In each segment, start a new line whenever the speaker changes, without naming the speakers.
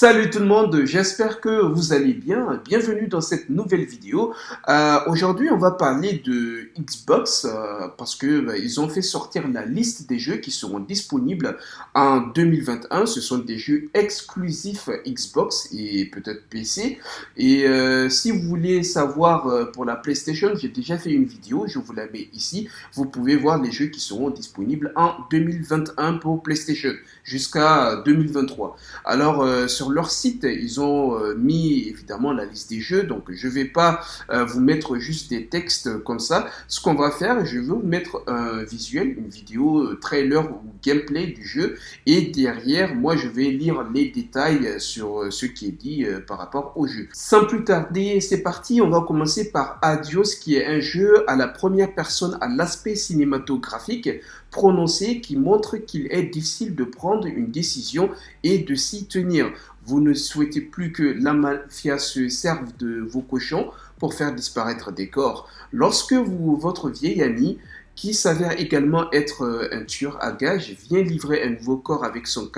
Salut tout le monde, j'espère que vous allez bien. Bienvenue dans cette nouvelle vidéo. Aujourd'hui, on va parler de Xbox parce que ils ont fait sortir la liste des jeux qui seront disponibles en 2021. Ce sont des jeux exclusifs Xbox et peut-être PC. Et si vous voulez savoir pour la PlayStation, j'ai déjà fait une vidéo, je vous la mets ici. Vous pouvez voir les jeux qui seront disponibles en 2021 pour PlayStation jusqu'à 2023. Alors, sur leur site, ils ont mis évidemment la liste des jeux, donc je ne vais pas vous mettre juste des textes comme ça. Ce qu'on va faire, je vais vous mettre un visuel, une vidéo, trailer ou gameplay du jeu, et derrière, moi, je vais lire les détails sur ce qui est dit par rapport au jeu. Sans plus tarder, c'est parti, on va commencer par Adios, qui est un jeu à la première personne à l'aspect cinématographique prononcé qui montre qu'il est difficile de prendre une décision et de s'y tenir. Vous ne souhaitez plus que la mafia se serve de vos cochons pour faire disparaître des corps. Lorsque votre vieil ami, qui s'avère également être un tueur à gages, vient livrer un nouveau corps avec son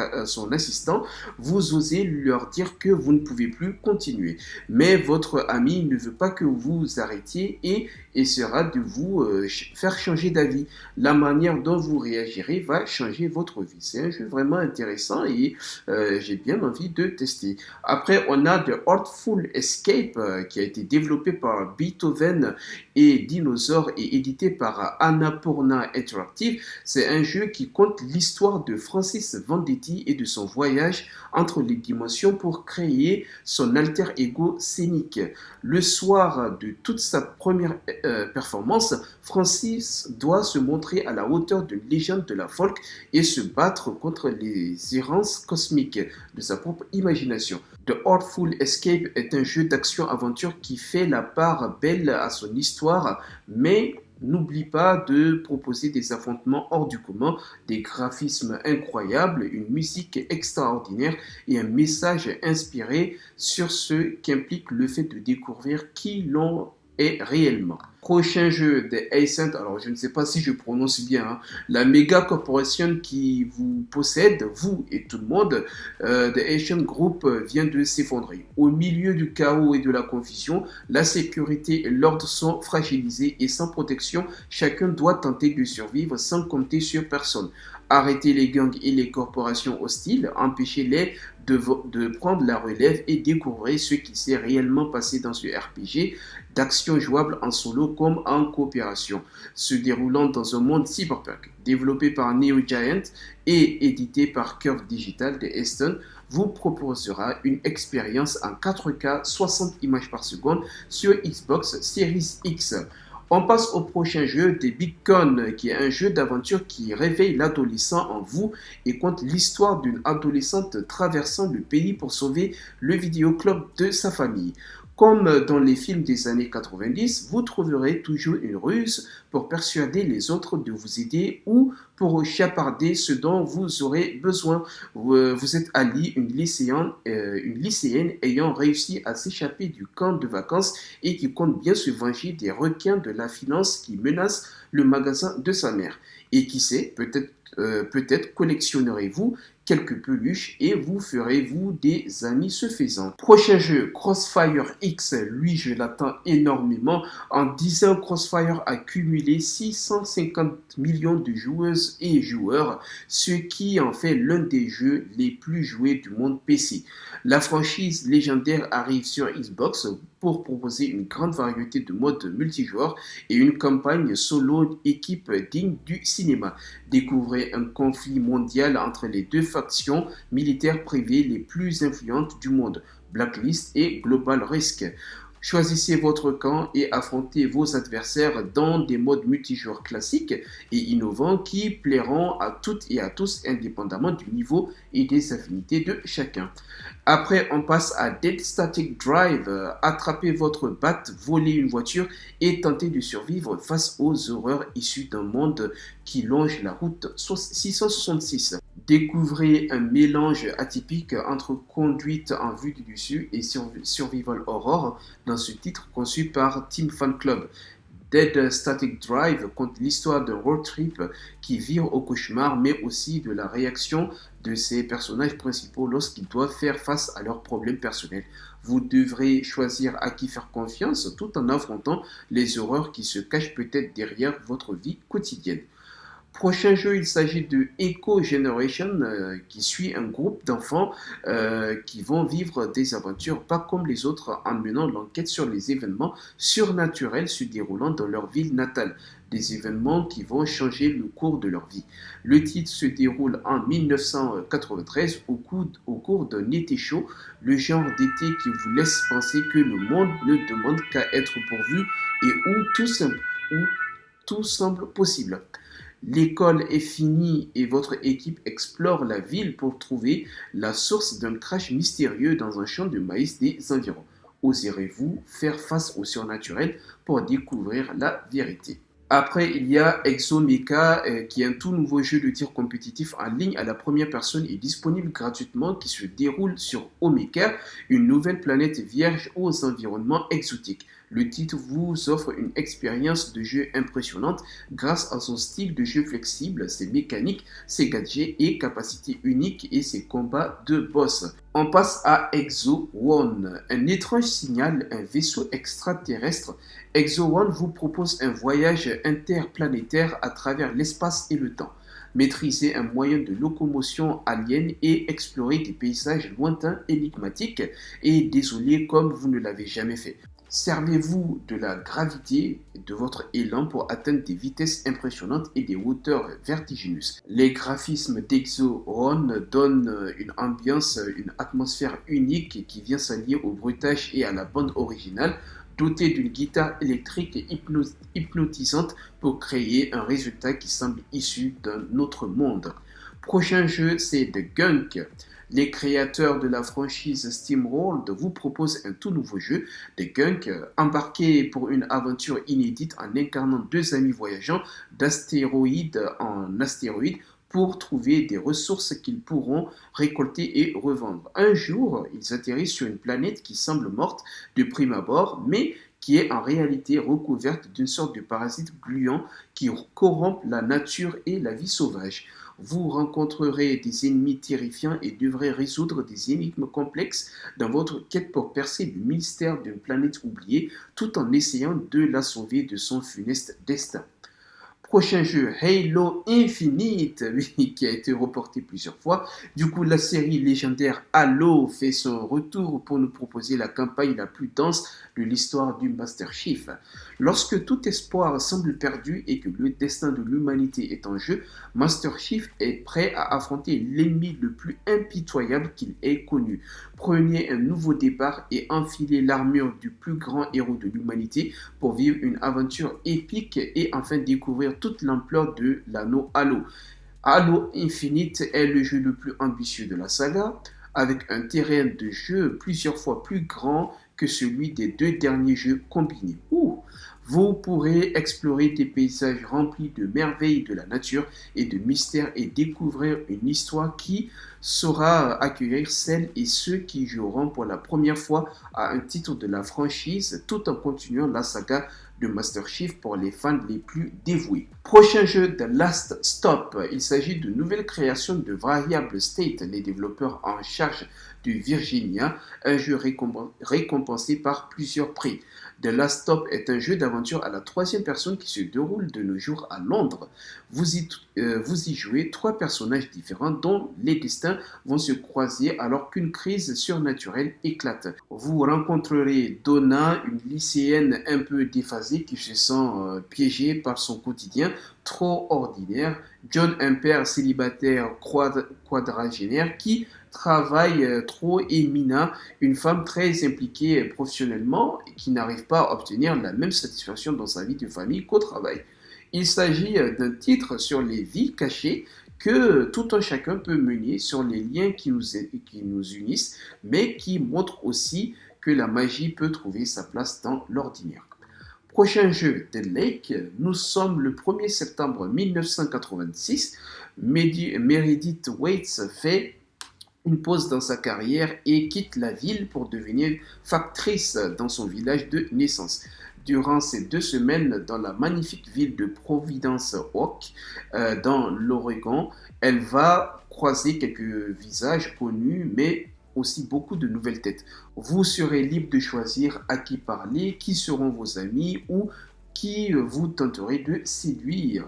assistant, vous osez leur dire que vous ne pouvez plus continuer. Mais votre ami ne veut pas que vous arrêtiez et essaiera de vous faire changer d'avis. La manière dont vous réagirez va changer votre vie. C'est un jeu vraiment intéressant et j'ai bien envie de tester. Après, on a The Artful Escape qui a été développé par Beethoven et Dinosaur et édité par Annapurna Interactive. C'est un jeu qui conte l'histoire de Francis Vendetti et de son voyage entre les dimensions pour créer son alter ego scénique. Le soir de toute sa première performance, Francis doit se montrer à la hauteur d'une légende de la folk et se battre contre les errances cosmiques de sa propre imagination. The Artful Escape est un jeu d'action-aventure qui fait la part belle à son histoire, mais n'oublie pas de proposer des affrontements hors du commun, des graphismes incroyables, une musique extraordinaire et un message inspiré sur ce qu'implique le fait de découvrir qui l'on est réellement. Prochain jeu des Ascent, alors je ne sais pas si je prononce bien, hein, la méga corporation qui vous possède, vous et tout le monde, The Asian Group vient de s'effondrer. Au milieu du chaos et de la confusion, la sécurité et l'ordre sont fragilisés et sans protection, chacun doit tenter de survivre sans compter sur personne. Arrêter les gangs et les corporations hostiles, empêchez-les de prendre la relève et découvrir ce qui s'est réellement passé dans ce RPG d'action jouable en solo comme en coopération, se déroulant dans un monde cyberpunk. Développé par Neo Giant et édité par Curve Digital de Aston, vous proposera une expérience en 4K 60 images par seconde sur Xbox Series X. On passe au prochain jeu, The Big Con, qui est un jeu d'aventure qui réveille l'adolescent en vous et conte l'histoire d'une adolescente traversant le pays pour sauver le vidéoclub de sa famille. Comme dans les films des années 90, vous trouverez toujours une ruse pour persuader les autres de vous aider ou pour chaparder ce dont vous aurez besoin. Vous êtes Ali, une lycéenne ayant réussi à s'échapper du camp de vacances et qui compte bien se venger des requins de la finance qui menacent le magasin de sa mère. Et qui sait, peut-être collectionnerez-vous quelques peluches et vous ferez-vous des amis ce faisant. Prochain jeu, Crossfire X, lui je l'attends énormément. En 10 ans, Crossfire a cumulé 650 millions de joueuses et joueurs, ce qui en fait l'un des jeux les plus joués du monde PC. La franchise légendaire arrive sur Xbox pour proposer une grande variété de modes multijoueurs et une campagne solo équipe digne du cinéma. Découvrez un conflit mondial entre les deux factions militaires privées les plus influentes du monde, Blacklist et Global Risk. Choisissez votre camp et affrontez vos adversaires dans des modes multijoueurs classiques et innovants qui plairont à toutes et à tous indépendamment du niveau et des affinités de chacun. Après, on passe à Dead Static Drive. Attrapez votre bat, volez une voiture et tentez de survivre face aux horreurs issues d'un monde qui longe la route 666. Découvrez un mélange atypique entre conduite en vue du dessus et survival horror dans ce titre conçu par Team Fan Club. Dead Static Drive compte l'histoire d'un road trip qui vire au cauchemar, mais aussi de la réaction de ses personnages principaux lorsqu'ils doivent faire face à leurs problèmes personnels. Vous devrez choisir à qui faire confiance tout en affrontant les horreurs qui se cachent peut-être derrière votre vie quotidienne. Prochain jeu, il s'agit de Echo Generation, qui suit un groupe d'enfants qui vont vivre des aventures pas comme les autres en menant l'enquête sur les événements surnaturels se déroulant dans leur ville natale, des événements qui vont changer le cours de leur vie. Le titre se déroule en 1993 au cours d'un été chaud, le genre d'été qui vous laisse penser que le monde ne demande qu'à être pourvu et où tout semble possible. L'école est finie et votre équipe explore la ville pour trouver la source d'un crash mystérieux dans un champ de maïs des environs. Oserez-vous faire face au surnaturel pour découvrir la vérité? Après, il y a Exomecha, qui est un tout nouveau jeu de tir compétitif en ligne à la première personne et disponible gratuitement, qui se déroule sur Omeka, une nouvelle planète vierge aux environnements exotiques. Le titre vous offre une expérience de jeu impressionnante grâce à son style de jeu flexible, ses mécaniques, ses gadgets et capacités uniques et ses combats de boss. On passe à Exo One. Un étrange signal, un vaisseau extraterrestre. Exo One vous propose un voyage interplanétaire à travers l'espace et le temps. Maîtriser un moyen de locomotion alien et explorer des paysages lointains, énigmatiques et désolés comme vous ne l'avez jamais fait. Servez-vous de la gravité de votre élan pour atteindre des vitesses impressionnantes et des hauteurs vertigineuses. Les graphismes d'Exo One donnent une ambiance, une atmosphère unique qui vient s'allier au bruitage et à la bande originale, dotée d'une guitare électrique hypnotisante pour créer un résultat qui semble issu d'un autre monde. Prochain jeu, c'est The Gunk. Les créateurs de la franchise SteamWorld vous proposent un tout nouveau jeu, The Gunk. Embarquez pour une aventure inédite en incarnant deux amis voyageant d'astéroïde en astéroïde pour trouver des ressources qu'ils pourront récolter et revendre. Un jour, ils atterrissent sur une planète qui semble morte de prime abord, mais qui est en réalité recouverte d'une sorte de parasite gluant qui corrompt la nature et la vie sauvage. Vous rencontrerez des ennemis terrifiants et devrez résoudre des énigmes complexes dans votre quête pour percer le mystère d'une planète oubliée tout en essayant de la sauver de son funeste destin. Prochain jeu, Halo Infinite, oui, qui a été reporté plusieurs fois. Du coup, la série légendaire Halo fait son retour pour nous proposer la campagne la plus dense de l'histoire du Master Chief. Lorsque tout espoir semble perdu et que le destin de l'humanité est en jeu, Master Chief est prêt à affronter l'ennemi le plus impitoyable qu'il ait connu. Prenez un nouveau départ et enfilez l'armure du plus grand héros de l'humanité pour vivre une aventure épique et enfin découvrir toute l'ampleur de l'anneau Halo. Halo Infinite est le jeu le plus ambitieux de la saga, avec un terrain de jeu plusieurs fois plus grand que celui des deux derniers jeux combinés. Vous pourrez explorer des paysages remplis de merveilles de la nature et de mystères et découvrir une histoire qui saura accueillir celles et ceux qui joueront pour la première fois à un titre de la franchise tout en continuant la saga de Master Chief pour les fans les plus dévoués. Prochain jeu, The Last Stop. Il s'agit de nouvelles créations de Variable State, les développeurs en charge du Virginia, un jeu récompensé par plusieurs prix. The Last Stop est un jeu d'aventure à la troisième personne qui se déroule de nos jours à Londres. Vous y jouez trois personnages différents dont les destins vont se croiser alors qu'une crise surnaturelle éclate. Vous rencontrerez Donna, une lycéenne un peu déphasée qui se sent piégée par son quotidien trop ordinaire, John, un père célibataire quadragénaire qui travaille trop, et Mina, une femme très impliquée professionnellement et qui n'arrive pas à obtenir la même satisfaction dans sa vie de famille qu'au travail. Il s'agit d'un titre sur les vies cachées que tout un chacun peut mener, sur les liens qui nous unissent, mais qui montrent aussi que la magie peut trouver sa place dans l'ordinaire. Prochain jeu, The Lake. Nous sommes le 1er septembre 1986. Meredith Waits fait une pause dans sa carrière et quitte la ville pour devenir factrice dans son village de naissance. durant ces 2 semaines dans la magnifique ville de Providence Rock, dans l'Oregon. Elle va croiser quelques visages connus, mais aussi beaucoup de nouvelles têtes. Vous serez libre de choisir à qui parler, qui seront vos amis ou qui vous tenterez de séduire.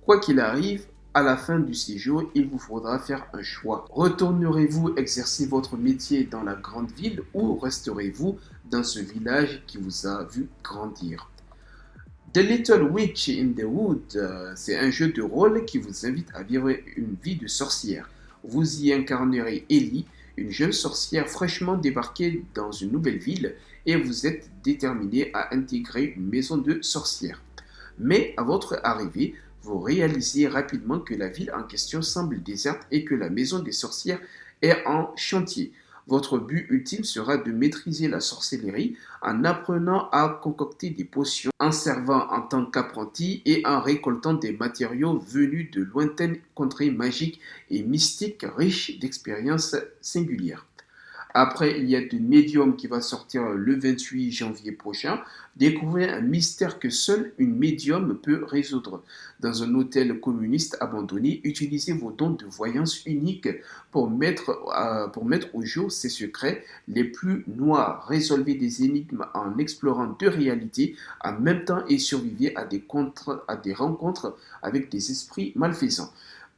Quoi qu'il arrive, à la fin du séjour, il vous faudra faire un choix. Retournerez-vous exercer votre métier dans la grande ville ou resterez-vous dans ce village qui vous a vu grandir? The Little Witch in the Wood, c'est un jeu de rôle qui vous invite à vivre une vie de sorcière. Vous y incarnerez Ellie, une jeune sorcière fraîchement débarquée dans une nouvelle ville, et vous êtes déterminé à intégrer une maison de sorcières. Mais à votre arrivée, vous réalisez rapidement que la ville en question semble déserte et que la maison des sorcières est en chantier. Votre but ultime sera de maîtriser la sorcellerie en apprenant à concocter des potions, en servant en tant qu'apprenti et en récoltant des matériaux venus de lointaines contrées magiques et mystiques riches d'expériences singulières. Après, il y a The Medium qui va sortir le 28 janvier prochain. Découvrez un mystère que seule une médium peut résoudre. Dans un hôtel communiste abandonné, utilisez vos dons de voyance uniques pour mettre au jour ses secrets les plus noirs. Résolvez des énigmes en explorant deux réalités en même temps et survivez à des rencontres avec des esprits malfaisants.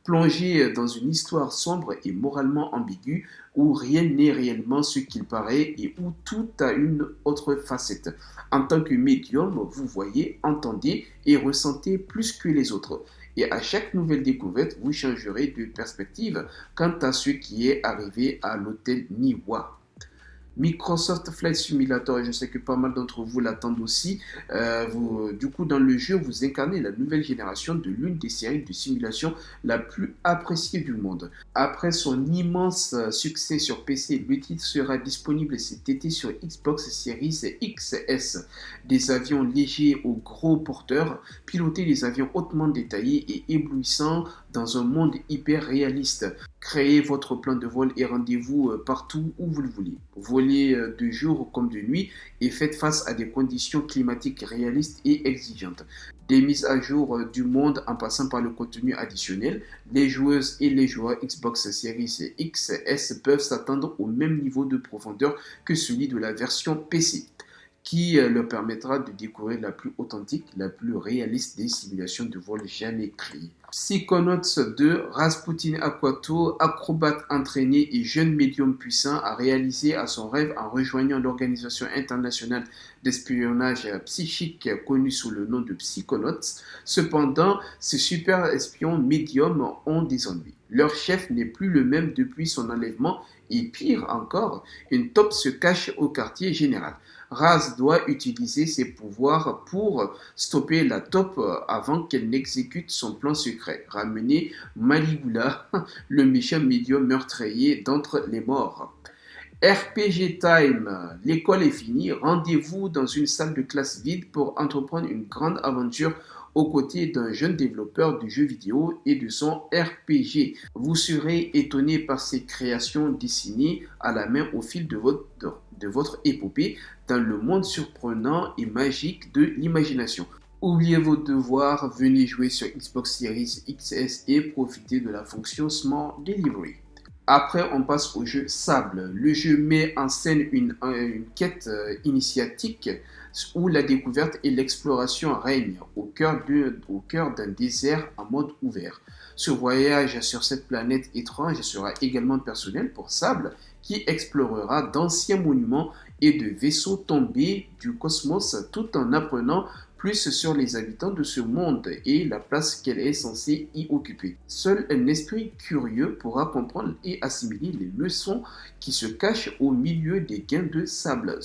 Plongé dans une histoire sombre et moralement ambiguë où rien n'est réellement ce qu'il paraît et où tout a une autre facette. En tant que médium, vous voyez, entendez et ressentez plus que les autres. Et à chaque nouvelle découverte, vous changerez de perspective quant à ce qui est arrivé à l'hôtel Niwa. Microsoft Flight Simulator, je sais que pas mal d'entre vous l'attendent aussi. Du coup, dans le jeu, vous incarnez la nouvelle génération de l'une des séries de simulation la plus appréciée du monde. Après son immense succès sur PC, le titre sera disponible cet été sur Xbox Series XS. Des avions légers aux gros porteurs, pilotez des avions hautement détaillés et éblouissants dans un monde hyper réaliste. Créez votre plan de vol et rendez-vous partout où vous le voulez. Volez de jour comme de nuit et faites face à des conditions climatiques réalistes et exigeantes. Des mises à jour du monde en passant par le contenu additionnel, les joueuses et les joueurs Xbox Series XS peuvent s'attendre au même niveau de profondeur que celui de la version PC, qui leur permettra de découvrir la plus authentique, la plus réaliste des simulations de vol jamais créées. Psychonauts 2, Rasputin Aquato, acrobate entraîné et jeune médium puissant, a réalisé à son rêve en rejoignant l'organisation internationale d'espionnage psychique connue sous le nom de Psychonauts. Cependant, ces super espions médiums ont des ennuis. Leur chef n'est plus le même depuis son enlèvement et pire encore, une taupe se cache au quartier général. Raz doit utiliser ses pouvoirs pour stopper la taupe avant qu'elle n'exécute son plan secret. Ramener Maligula, le méchant médium meurtrier d'entre les morts. RPG Time, l'école est finie, rendez-vous dans une salle de classe vide pour entreprendre une grande aventure aux côtés d'un jeune développeur de jeux vidéo et de son RPG. Vous serez étonné par ses créations dessinées à la main au fil de votre épopée dans le monde surprenant et magique de l'imagination. Oubliez vos devoirs, venez jouer sur Xbox Series XS et profitez de la fonction Smart Delivery. Après, on passe au jeu Sable. Le jeu met en scène une quête initiatique où la découverte et l'exploration règnent au cœur d'un désert en mode ouvert. Ce voyage sur cette planète étrange sera également personnel pour Sable, qui explorera d'anciens monuments et de vaisseaux tombés du cosmos tout en apprenant plus sur les habitants de ce monde et la place qu'elle est censée y occuper. Seul un esprit curieux pourra comprendre et assimiler les leçons qui se cachent au milieu des grains de sable,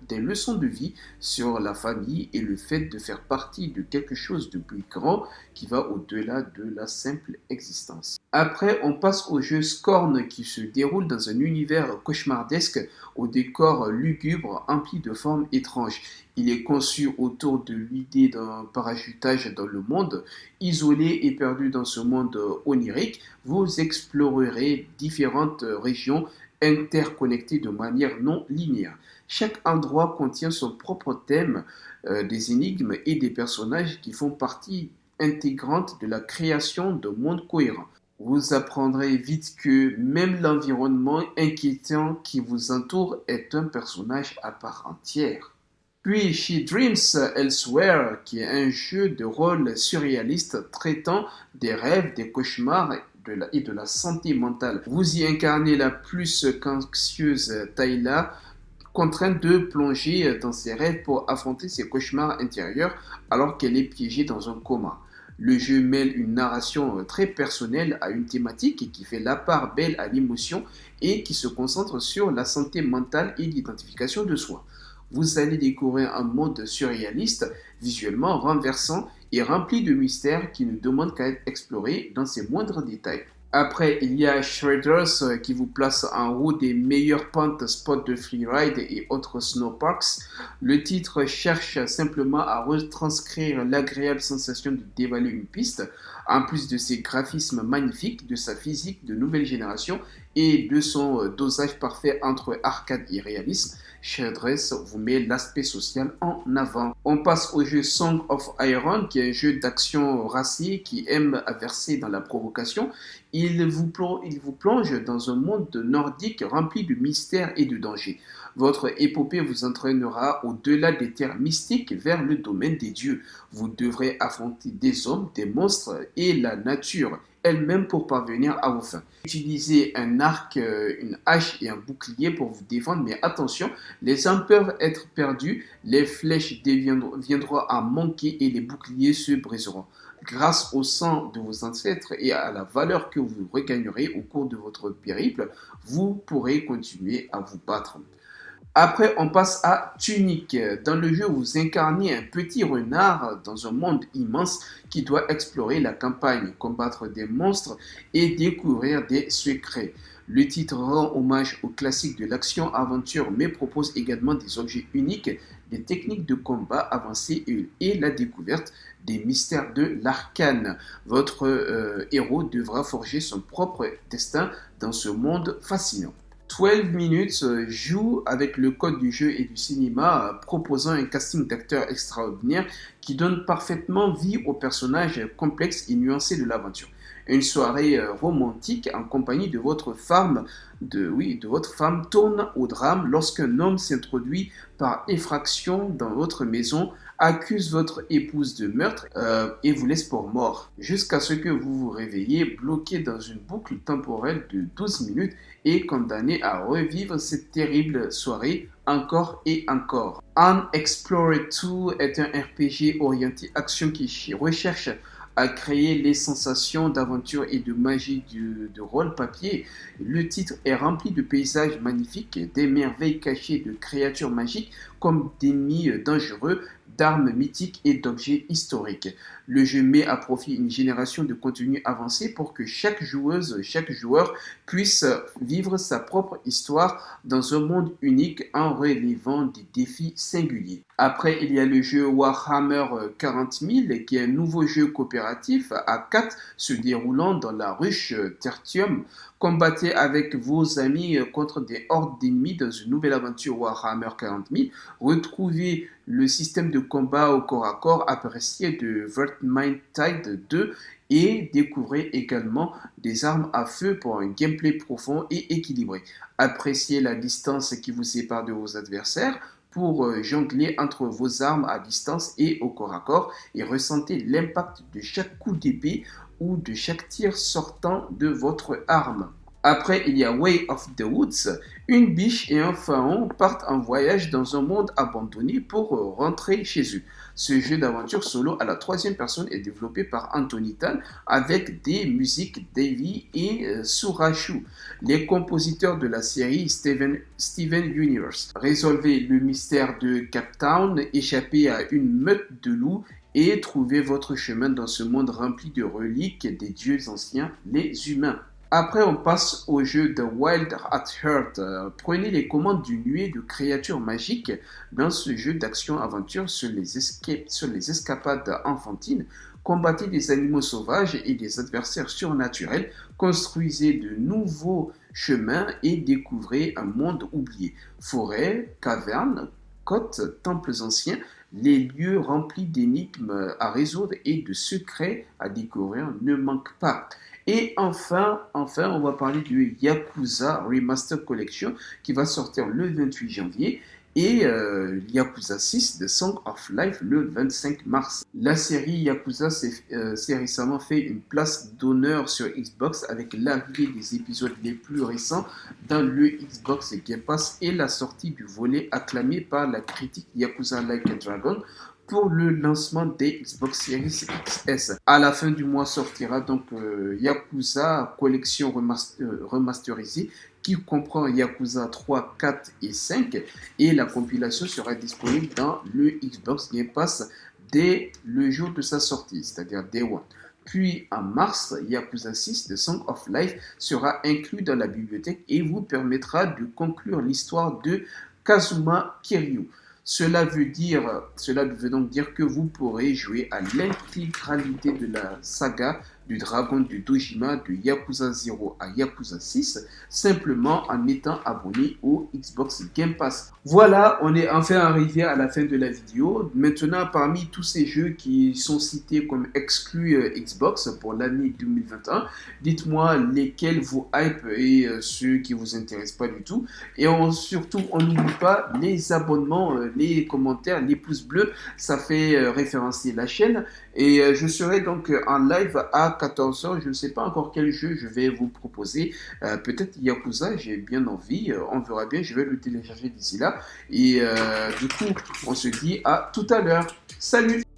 des leçons de vie sur la famille et le fait de faire partie de quelque chose de plus grand qui va au-delà de la simple existence. Après, on passe au jeu Scorn qui se déroule dans un univers cauchemardesque au décor lugubre empli de formes étranges. Il est conçu autour de l'idée d'un parachutage dans le monde. Isolé et perdu dans ce monde onirique, vous explorerez différentes régions interconnectés de manière non linéaire. Chaque endroit contient son propre thème, des énigmes et des personnages qui font partie intégrante de la création d'un monde cohérent. Vous apprendrez vite que même l'environnement inquiétant qui vous entoure est un personnage à part entière. Puis She Dreams Elsewhere, qui est un jeu de rôle surréaliste traitant des rêves, des cauchemars et de la santé mentale. Vous y incarnez la plus qu'anxieuse Tayla, contrainte de plonger dans ses rêves pour affronter ses cauchemars intérieurs alors qu'elle est piégée dans un coma. Le jeu mêle une narration très personnelle à une thématique qui fait la part belle à l'émotion et qui se concentre sur la santé mentale et l'identification de soi. Vous allez découvrir un monde surréaliste, visuellement renversant et rempli de mystères qui ne demandent qu'à être explorés dans ses moindres détails. Après, il y a Shredders qui vous place en haut des meilleurs pentes spots de freeride et autres snowparks. Le titre cherche simplement à retranscrire l'agréable sensation de dévaler une piste, en plus de ses graphismes magnifiques, de sa physique de nouvelle génération et de son dosage parfait entre arcade et réalisme. Shredders vous met l'aspect social en avant. On passe au jeu Song of Iron, qui est un jeu d'action racé qui aime à verser dans la provocation. Il vous plonge dans un monde nordique rempli de mystères et de dangers. Votre épopée vous entraînera au-delà des terres mystiques vers le domaine des dieux. Vous devrez affronter des hommes, des monstres et la nature elle-même pour parvenir à vos fins. Utilisez un arc, une hache et un bouclier pour vous défendre, mais attention, les armes peuvent être perdues, les flèches viendront à manquer et les boucliers se briseront. Grâce au sang de vos ancêtres et à la valeur que vous regagnerez au cours de votre périple, vous pourrez continuer à vous battre. Après, on passe à Tunic. Dans le jeu, vous incarnez un petit renard dans un monde immense qui doit explorer la campagne, combattre des monstres et découvrir des secrets. Le titre rend hommage aux classiques de l'action-aventure mais propose également des objets uniques, des techniques de combat avancées et la découverte des mystères de l'arcane. Votre héros devra forger son propre destin dans ce monde fascinant. 12 Minutes joue avec le code du jeu et du cinéma, proposant un casting d'acteurs extraordinaire qui donne parfaitement vie aux personnages complexes et nuancés de l'aventure. Une soirée romantique en compagnie de votre femme, tourne au drame lorsqu'un homme s'introduit par effraction dans votre maison, accuse votre épouse de meurtre et vous laisse pour mort, jusqu'à ce que vous vous réveillez bloqué dans une boucle temporelle de 12 minutes et condamné à revivre cette terrible soirée encore et encore. Unexplored 2 est un RPG orienté action qui recherche à créer les sensations d'aventure et de magie de rôle papier. Le titre est rempli de paysages magnifiques, des merveilles cachées de créatures magiques comme d'ennemis dangereux, d'armes mythiques et d'objets historiques. Le jeu met à profit une génération de contenus avancés pour que chaque joueuse, chaque joueur puisse vivre sa propre histoire dans un monde unique en relevant des défis singuliers. Après, il y a le jeu Warhammer 40 000 qui est un nouveau jeu coopératif à 4 se déroulant dans la ruche Tertium. Combattez avec vos amis contre des hordes d'ennemis dans une nouvelle aventure Warhammer 40 000. Retrouvez le système de combat au corps à corps apprécié de Vermintide 2 et découvrez également des armes à feu pour un gameplay profond et équilibré. Appréciez la distance qui vous sépare de vos adversaires pour jongler entre vos armes à distance et au corps à corps et ressentez l'impact de chaque coup d'épée ou de chaque tir sortant de votre arme. Après, il y a Way of the Woods. Une biche et un pharaon partent en voyage dans un monde abandonné pour rentrer chez eux. Ce jeu d'aventure solo à la troisième personne est développé par Anthony Tan avec des musiques Davey et Surashu, les compositeurs de la série Steven Universe. Résolvez le mystère de Cape Town, échappez à une meute de loups et trouvez votre chemin dans ce monde rempli de reliques des dieux anciens, les humains. Après, on passe au jeu The Wild at Heart. Prenez les commandes d'une nuée de créatures magiques dans ce jeu d'action-aventure sur les escapades enfantines. Combattez des animaux sauvages et des adversaires surnaturels. Construisez de nouveaux chemin et découvrez un monde oublié. Forêts, cavernes, côtes, temples anciens, les lieux remplis d'énigmes à résoudre et de secrets à découvrir ne manquent pas. Et enfin, on va parler du Yakuza Remaster Collection qui va sortir le 28 janvier et Yakuza 6 The Song of Life le 25 mars. La série Yakuza s'est récemment fait une place d'honneur sur Xbox avec l'arrivée des épisodes les plus récents dans le Xbox Game Pass et la sortie du volet acclamé par la critique Yakuza Like a Dragon pour le lancement des Xbox Series XS. À la fin du mois sortira donc Yakuza Collection remasterisée qui comprend Yakuza 3, 4 et 5 et la compilation sera disponible dans le Xbox Game Pass dès le jour de sa sortie, c'est-à-dire Day One. Puis en mars, Yakuza 6 The Song of Life sera inclus dans la bibliothèque et vous permettra de conclure l'histoire de Kazuma Kiryu. Cela veut donc dire que vous pourrez jouer à l'intégralité de la saga du Dragon de Dojima de Yakuza 0 à Yakuza 6 simplement en étant abonné au Xbox Game Pass. Voilà, on est enfin arrivé à la fin de la vidéo. Maintenant, parmi tous ces jeux qui sont cités comme exclus Xbox pour l'année 2021, dites-moi lesquels vous hype et ceux qui vous intéressent pas du tout. Et surtout, on n'oublie pas les abonnements, les commentaires, les pouces bleus, ça fait référencer la chaîne. Et je serai donc en live à 14h. Je ne sais pas encore quel jeu je vais vous proposer. Peut-être Yakuza, j'ai bien envie. On verra bien. Je vais le télécharger d'ici là. Et du coup, on se dit à tout à l'heure. Salut!